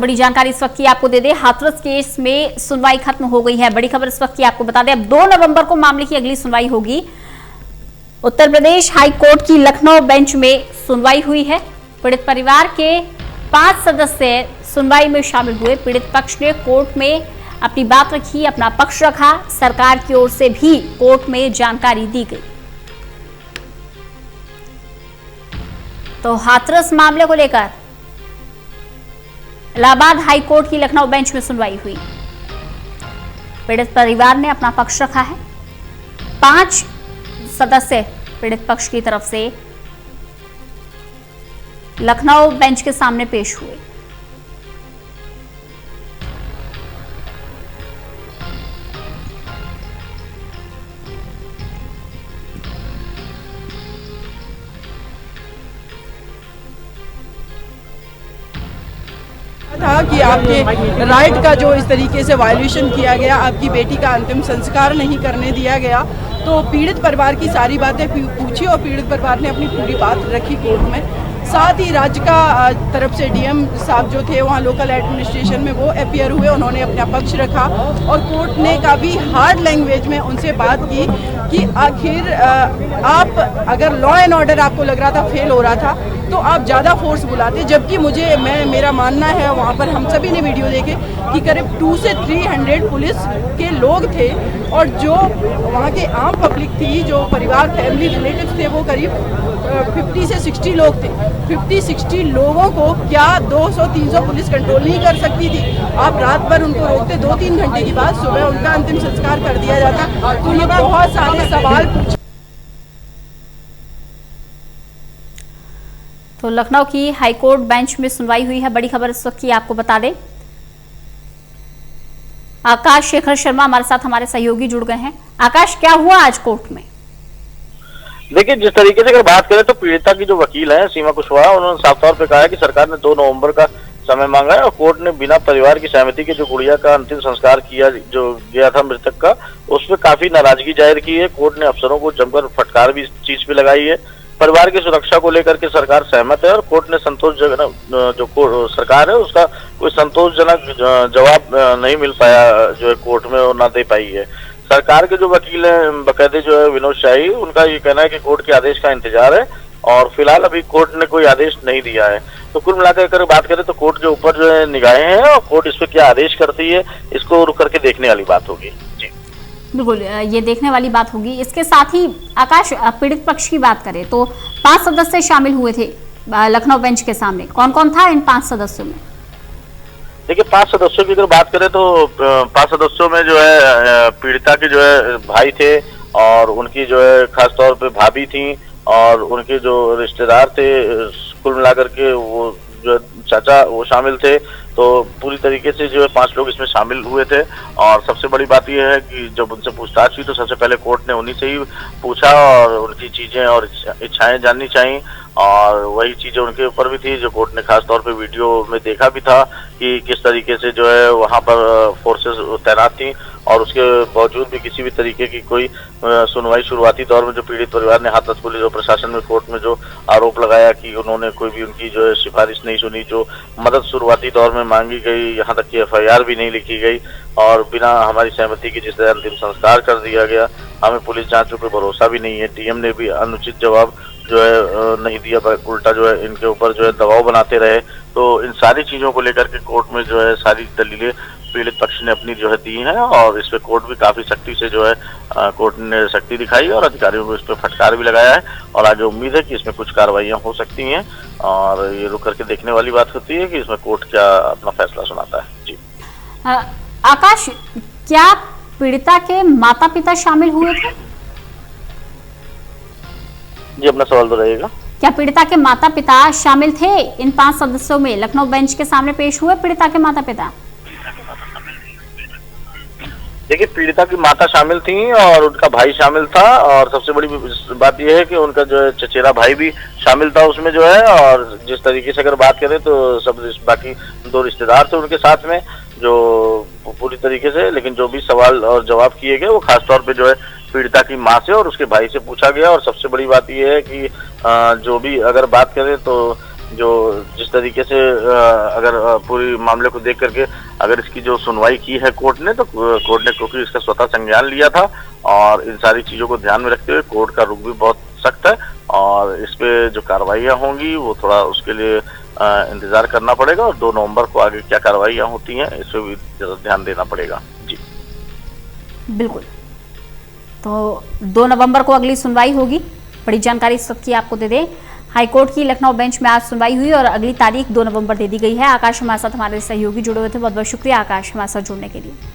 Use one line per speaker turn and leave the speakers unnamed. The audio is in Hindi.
बड़ी जानकारी इस वक्त की आपको दे दें, हाथरस केस में सुनवाई खत्म हो गई है। बड़ी खबर इस वक्त की आपको बता दें, अब 2 नवंबर को मामले की अगली सुनवाई होगी। उत्तर प्रदेश हाई कोर्ट की लखनऊ बेंच में सुनवाई हुई है। पीड़ित परिवार के 5 सदस्य सुनवाई में शामिल हुए। पीड़ित पक्ष ने कोर्ट में अपनी बात रखी, अपना पक्ष रखा। सरकार की ओर से भी कोर्ट में जानकारी दी गई। तो हाथरस मामले को लेकर इलाहाबाद हाई कोर्ट की लखनऊ बेंच में सुनवाई हुई। पीड़ित परिवार ने अपना पक्ष रखा है। 5 सदस्य पीड़ित पक्ष की तरफ से लखनऊ बेंच के सामने पेश हुए।
था कि आपके राइट का जो इस तरीके से वायलेशन किया गया, आपकी बेटी का अंतिम संस्कार नहीं करने दिया गया। तो पीड़ित परिवार की सारी बातें पूछी और पीड़ित परिवार ने अपनी पूरी बात रखी कोर्ट में। साथ ही राज्य का तरफ से डीएम साहब जो थे वहाँ लोकल एडमिनिस्ट्रेशन में वो अपीयर हुए, उन्होंने अपना पक्ष रखा और कोर्ट ने काफ़ी हार्ड लैंग्वेज में उनसे बात की कि आखिर आप अगर लॉ एंड ऑर्डर आपको लग रहा था फेल हो रहा था तो आप ज़्यादा फोर्स बुलाते, जबकि मेरा मानना है वहाँ पर हम सभी ने वीडियो देखे कि करीब 200 से 300 पुलिस के लोग थे और जो वहाँ के आम पब्लिक थी, जो परिवार फैमिली रिलेटिव्स थे, वो करीब 50 से 60 लोग थे। 50-60 लोगों को क्या 200-300 पुलिस कंट्रोल नहीं कर सकती थी? आप रात भर उनको रोकते, 2-3 घंटे की बाद सुबह उनका अंतिम संस्कार कर दिया जाता। तो ये बहुत सारे सवाल पूछे।
तो लखनऊ की हाईकोर्ट बेंच में सुनवाई हुई है। बड़ी खबर इस वक्त की आपको बता दें, आकाश शेखर शर्मा हमारे साथ हमारे सहयोगी जुड़ गए हैं। आकाश, क्या हुआ आज कोर्ट में?
देखिए, जिस तरीके से अगर बात करें तो पीड़िता की जो वकील है सीमा कुशवाहा, उन्होंने साफ तौर पे कहा है कि सरकार ने 2 नवंबर का समय मांगा है और कोर्ट ने बिना परिवार की सहमति के जो गुड़िया का अंतिम संस्कार किया जो गया था मृतक का, उस पर काफी नाराजगी जाहिर की है। कोर्ट ने अफसरों को जमकर फटकार भी इस चीज पे लगाई है। परिवार की सुरक्षा को लेकर के सरकार सहमत है और कोर्ट ने संतोषजनक जो सरकार है उसका कोई संतोषजनक जवाब नहीं मिल पाया जो है कोर्ट में और ना दे पाई है। सरकार के जो वकील हैं बकायदे जो है विनोद शाही, उनका ये कहना है कि कोर्ट के आदेश का इंतजार है और फिलहाल अभी कोर्ट ने कोई आदेश नहीं दिया है। तो कुल मिलाकर अगर बात करें तो कोर्ट के ऊपर जो है निगाहें हैं और कोर्ट इस पे क्या आदेश करती है इसको रुक करके देखने वाली बात होगी। जी
बिल्कुल, ये देखने वाली बात होगी। इसके साथ ही आकाश, पीड़ित पक्ष की बात करें तो 5 सदस्य शामिल हुए थे लखनऊ बेंच के सामने। कौन कौन था इन 5 सदस्यों में?
देखिए, 5 सदस्यों की अगर बात करें तो 5 सदस्यों में जो है पीड़िता के जो है भाई थे और उनकी जो है खास तौर पे भाभी थी और उनके जो रिश्तेदार थे, कुल मिलाकर के वो जो चाचा वो शामिल थे। तो पूरी तरीके से जो है 5 लोग इसमें शामिल हुए थे और सबसे बड़ी बात यह है कि जब उनसे पूछताछ हुई तो सबसे पहले कोर्ट ने उन्हीं से ही पूछा और उनकी चीजें और इच्छाएं जाननी चाहिए और वही चीजें उनके ऊपर भी थी जो कोर्ट ने खास तौर पे वीडियो में देखा भी था कि किस तरीके से जो है वहां पर फोर्सेस तैनात थी और उसके बावजूद भी किसी भी तरीके की कोई सुनवाई शुरुआती दौर में जो पीड़ित परिवार ने हाथरस पुलिस और प्रशासन में कोर्ट में जो आरोप लगाया कि उन्होंने कोई भी उनकी जो है सिफारिश नहीं सुनी, जो मदद शुरुआती दौर में मांगी गई, यहाँ तक कि FIR भी नहीं लिखी गई और बिना हमारी सहमति के जिस तरह अंतिम संस्कार कर दिया गया, हमें पुलिस जांचों पर भरोसा भी नहीं है। डीएम ने भी अनुचित जवाब जो है नहीं दिया, उल्टा जो है इनके ऊपर जो है दबाव बनाते रहे। तो इन सारी चीजों को लेकर के कोर्ट में जो है सारी दलीलें पीड़ित पक्ष ने अपनी जो है दी हैं और इस पे कोर्ट भी काफी सख्ती से जो है कोर्ट ने सख्ती दिखाई और अधिकारियों को इस पे फटकार भी लगाया है और आगे उम्मीद है कि इसमें कुछ कार्रवाइयां हो सकती हैं और ये रुक करके देखने वाली बात होती है कि इसमें कोर्ट क्या अपना फैसला सुनाता है। जी
आकाश, क्या पीड़िता के माता पिता शामिल हुए थे?
जी, अपना सवाल तो रहेगा।
क्या पीड़िता के माता पिता शामिल थे इन 5 सदस्यों में? लखनऊ बेंच के सामने पेश हुए पीड़िता के माता पिता?
देखिए, पीड़िता की माता शामिल थी और उनका भाई शामिल था और सबसे बड़ी बात यह है कि उनका जो है चचेरा भाई भी शामिल था उसमें जो है। और जिस तरीके से अगर बात करें तो सब बाकी 2 रिश्तेदार थे उनके साथ में जो पूरी तरीके से, लेकिन जो भी सवाल और जवाब किए गए वो खासतौर पे जो है पीड़िता की माँ से और उसके भाई से पूछा गया। और सबसे बड़ी बात यह है कि जो भी अगर बात करें तो जो जिस तरीके से अगर पूरी मामले को देख करके अगर इसकी जो सुनवाई की है कोर्ट ने, तो कोर्ट ने क्योंकि इसका स्वतः संज्ञान लिया था और इन सारी चीजों को ध्यान में रखते हुए कोर्ट का रुख भी बहुत सख्त है और इस पे जो कार्रवाइयां होंगी वो थोड़ा उसके लिए इंतजार करना पड़ेगा और 2 नवंबर को आगे क्या कार्रवाइयां होती हैं इस पे भी जरा ध्यान देना पड़ेगा। जी
बिल्कुल, तो 2 नवंबर को अगली सुनवाई होगी। बड़ी जानकारी इस वक्त की आपको दे दें, हाईकोर्ट की लखनऊ बेंच में आज सुनवाई हुई और अगली तारीख 2 नवंबर दे दी गई है। आकाश हमारे साथ हमारे सहयोगी जुड़े हुए थे, बहुत बहुत शुक्रिया आकाश हमारे साथ जुड़ने के लिए।